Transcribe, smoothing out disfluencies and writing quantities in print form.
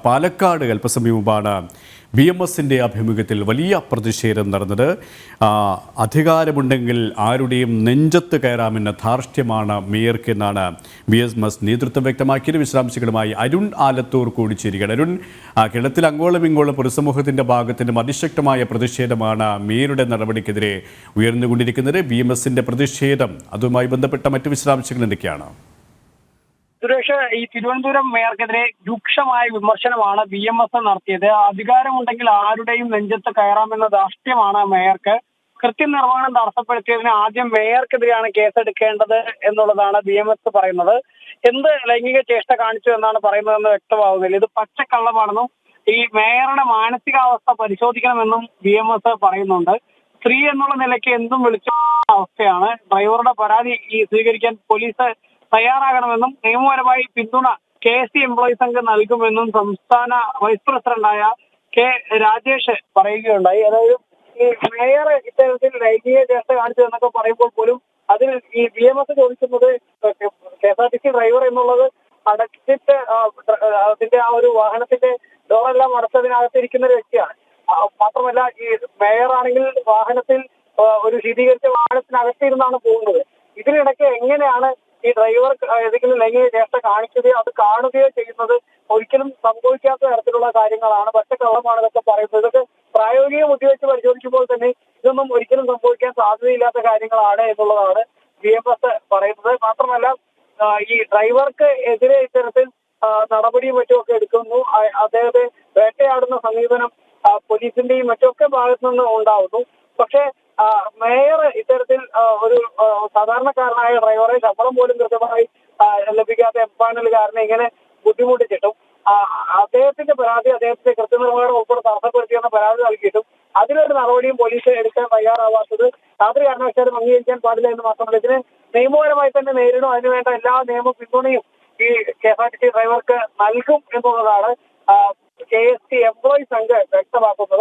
പാലക്കാട് അല്പസമയം മുമ്പാണ് BMSന്റെ ആഭിമുഖ്യത്തിൽ വലിയ പ്രതിഷേധം നടന്നത്. അധികാരമുണ്ടെങ്കിൽ ആരുടെയും നെഞ്ചത്ത് കയറാമെന്ന ധാർഷ്ട്യമാണ് മേയർക്കെന്നാണ് BMS നേതൃത്വം വ്യക്തമാക്കിയത്. വിശദാംശങ്ങളുമായി അരുൺ ആലത്തൂർ കൂടി ചേരുകയാണ്. അരുൺ, കേരളത്തിൽ അങ്ങോളം ഇങ്ങോളം പൊതുസമൂഹത്തിന്റെ ഭാഗത്തിന്റെ അതിശക്തമായ പ്രതിഷേധമാണ് മേയറുടെ നടപടിക്കെതിരെ ഉയർന്നുകൊണ്ടിരിക്കുന്നത്. BMSന്റെ പ്രതിഷേധം, അതുമായി ബന്ധപ്പെട്ട മറ്റു വിശദാംശങ്ങൾ എന്തൊക്കെയാണ്? സുരേഷ്, ഈ തിരുവനന്തപുരം മേയർക്കെതിരെ രൂക്ഷമായ വിമർശനമാണ് BMS നടത്തിയത്. അധികാരമുണ്ടെങ്കിൽ ആരുടെയും നെഞ്ചത്ത് കയറാമെന്ന ധാർഷ്ട്യമാണ് മേയർക്ക്. കൃത്യനിർവഹണം തടസ്സപ്പെടുത്തിയതിന് ആദ്യം മേയർക്കെതിരെയാണ് കേസെടുക്കേണ്ടത് എന്നുള്ളതാണ് BMS പറയുന്നത്. എന്ത് ലൈംഗിക ചേഷ്ട കാണിച്ചു എന്നാണ് പറയുന്നതെന്ന് വ്യക്തമാവുന്നില്ല. ഇത് പച്ചക്കള്ളമാണെന്നും ഈ മേയറുടെ മാനസികാവസ്ഥ പരിശോധിക്കണമെന്നും BMS പറയുന്നുണ്ട്. സ്ത്രീ എന്നുള്ള നിലയ്ക്ക് എന്തും വിളിച്ച അവസ്ഥയാണ്. ഡ്രൈവറുടെ പരാതി സ്വീകരിക്കാൻ പോലീസ് തയ്യാറാകണമെന്നും നിയമപരമായി പിന്തുണ KSC എംപ്ലോയീസ് സംഘം നൽകുമെന്നും സംസ്ഥാന വൈസ് പ്രസിഡന്റായ K രാജേഷ് പറയുകയുണ്ടായി. അതായത് ഈ മേയർ ഇത്തരത്തിൽ ലൈംഗിക ചേഷ്ട കാണിച്ചു എന്നൊക്കെ പറയുമ്പോൾ പോലും അതിൽ ഈ BMS ചോദിക്കുന്നത് KSRTC ഡ്രൈവർ എന്നുള്ളത് അടച്ചിട്ട് അതിന്റെ ആ ഒരു വാഹനത്തിന്റെ ഡോറെല്ലാം അടച്ചതിനകത്തിരിക്കുന്ന ഒരു വ്യക്തിയാണ്. മാത്രമല്ല ഈ മേയർ ആണെങ്കിൽ വാഹനത്തിൽ ഒരു ശീതീകരിച്ച വാഹനത്തിനകത്തിരുന്നാണ് പോകുന്നത്. ഇതിനിടയ്ക്ക് എങ്ങനെയാണ് ഈ ഡ്രൈവർ ഏതെങ്കിലും ലൈംഗിക ചേഷ്ട കാണിക്കുകയോ അത് കാണുകയോ ചെയ്യുന്നത്? ഒരിക്കലും സംഭവിക്കാത്ത തരത്തിലുള്ള കാര്യങ്ങളാണ്. പച്ചക്കള്ളമാണ് ഇതൊക്കെ പറയുന്നത്. ഇതൊക്കെ പ്രായോഗിക ബുദ്ധി വെച്ച് പരിശോധിക്കുമ്പോൾ തന്നെ ഇതൊന്നും ഒരിക്കലും സംഭവിക്കാൻ സാധ്യതയില്ലാത്ത കാര്യങ്ങളാണ് എന്നുള്ളതാണ് BMS പറയുന്നത്. മാത്രമല്ല ഈ ഡ്രൈവർക്ക് എതിരെ ഇത്തരത്തിൽ നടപടിയും മറ്റുമൊക്കെ എടുക്കുന്നു. അദ്ദേഹത്തെ വേട്ടയാടുന്ന സമീപനം പോലീസിന്റെയും മറ്റൊക്കെ ഭാഗത്തു നിന്ന് ഉണ്ടാവുന്നു. പക്ഷേ മേയർ ഇത്തരത്തിൽ ഒരു സാധാരണക്കാരനായ ഡ്രൈവറെ ശമ്പളം പോലും കൃത്യമായി ലഭിക്കാത്ത എംപാനലുകാരനെ ഇങ്ങനെ ബുദ്ധിമുട്ടിച്ചിട്ടും അദ്ദേഹത്തിന്റെ പരാതി, അദ്ദേഹത്തിന്റെ കൃത്യനിർവഹണം ഉൾപ്പെടെ തടസ്സപ്പെടുത്തിയെന്ന പരാതി നൽകിയിട്ടും അതിലൊരു നടപടിയും പോലീസ് എടുക്കാൻ തയ്യാറാവാത്തത് യാതൊരു കാരണവശാലും അംഗീകരിക്കാൻ പാടില്ല എന്ന് മാത്രമല്ല ഇതിനെ നിയമപരമായി തന്നെ നേരിടും. അതിനുവേണ്ട എല്ലാ നിയമ പിന്തുണയും ഈ KSRTC ഡ്രൈവർക്ക് നൽകും എന്നുള്ളതാണ് KSC എംപ്ലോയീസ് സംഘം വ്യക്തമാക്കുന്നത്.